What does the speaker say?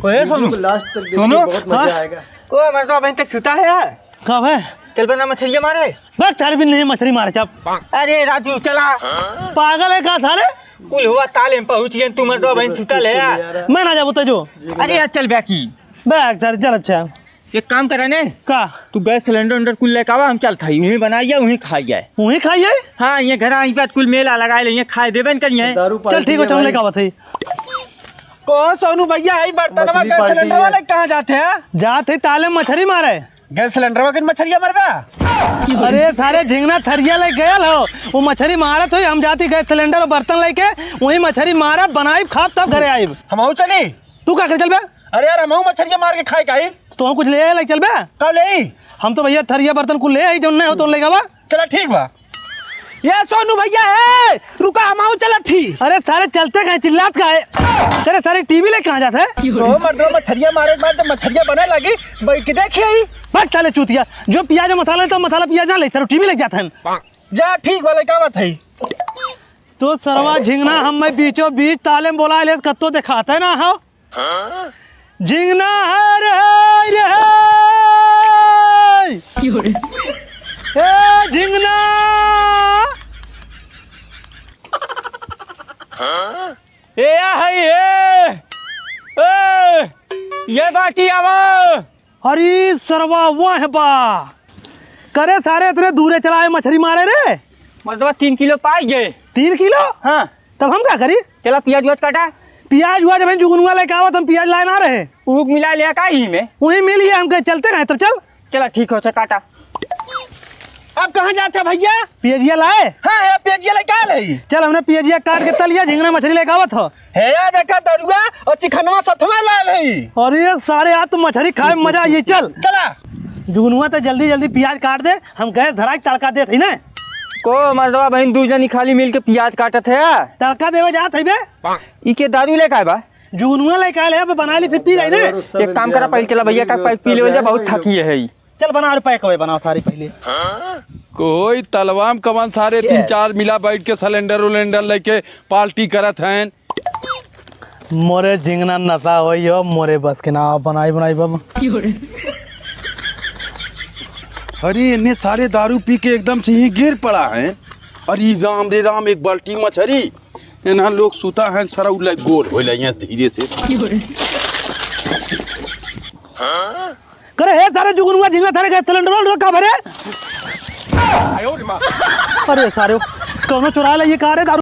ओए सोनू लास्ट तक देखिए, सोनू बहुत मजा आएगा। ओ मैं तो अभी तक सुता है यार। कब है? चल बना मछलियां मारे। बस तारे भी नहीं मछली मारे चप। अरे राजू चला। पागल है का थारे? कुल हुआ ताले में पहुंच गए, तू मर तो अभी सुता ले यार। मैं ना जाबू तो जो। अरे यार चल बैकी बैग तारे चल अच्छा। एक काम करा ने का? तू गैस सिलेंडर अंडर कुल लेके आवा, हम चल थाई वहीं बनाइए वहीं खाइए। वहीं खाइए? हाँ ये घर आई बात कुल मेला लगाए ले खाए देबे न करिए। चल ठीक है, चल लेके आवत है। कौन सोनू भैया आई बर्तन में गैस सिलेंडर वाले कहां जाते हैं? जाते ताले मछली मारे। गैस सिलेंडर में मछलियां मरबा। अरे सारे झिंगना थरिया ले गए हो, वो मछली मारत हो, हम जाती गैस सिलेंडर और बर्तन लेके वही मछली मारा बनाई खाब तब घरे आई। हम चली तू क्या कर चल बे? अरे यार हम मछलियां मार के खाए का तो हम कुछ ले चल बे। कब ले? हम तो भैया थरिया बर्तन कुल ले आई, जो नहीं हो तो लेगा बा। चला ठीक बा। ये सोनू भैया है रुका, हम चला थी। अरे सारे चलते कहीं चिल्लात का है? तेरे सारे टीवी ले कहाँ जाते हैं? तो मर्दों मछलियां मारे के बाद जब मछलियां बने लगी बैठ के देखे आई। बस चले चूतिया, जो प्याज मसाला तो मसाला प्याज ना ले, तेरे टीवी लग जाते हैं। जा ठीक वाले का बात है। तो सरवा झिंगना हम मैं बीचों बीच ताले में बोला ले कत्तो दिखाते है ना हो। झिंगना है रे ए झिंगना ये बाटी आवा। अरे सरवा वाह बा करे सारे इतने दूरे चलाए मछली मारे रे। मतलब 3 किलो पाई गए। 3 किलो? हाँ तब हम क्या करी? चला प्याज व्याज काटा। प्याज हुआ जब जुगनुआ लेके आवत हम प्याज लाए ना रहे, ऊक मिला लिया का ही में वही मिल गया, हम कहे चलते रहे तब चल। चला ठीक हो काटा। अब कहाँ जाते भैया? पियजिया लाए? हाँ यार प्याजिया लेके आ रही। चल हमने पियजिया काट के तलिया, झिंगना मछली लेके आवत हो। है यार देखा दरुआ और चिकनवा सतवा ला रही। और ये सारे हाथ तो मछली खाए में मजा आई। चल चला जुगनुआ तो जल्दी जल्दी प्याज काट दे, हम गैस धरा के तड़का दे थी ना। को मर्दवा बहन दू जनी खाली मिल के प्याज काटत है। तड़का देवे जात है बे। इके दारू लेके आए बा। जुगनुआ लेके आए ले बना ली फिर पी जाए ना। एक काम करा पहले चला भैया का पैक पी ले, बहुत थकी है। चल बना और पैक हुए बनाओ सारी पहले। कोई तलवाम कमान सारे 3-4 मिला बैठ के सिलेंडर उलेंडर लेके पार्टी करत हैं। मोरे झिंगना नशा हो मोरे बस के ना बनाई बनाई बाबा। अरे इन्हें सारे दारू पी के एकदम से ही गिर पड़ा है। अरे राम रे राम, एक बाल्टी मछली इन्हें लोग सुता है सारा उल्ला गोल हो लिया धीरे से। करे हे सारे जुगनुआ झिंगा थारे गैस सिलेंडर रोल रखा भरे। अरे सारे कौनो चुरा ले ये कार है दारू।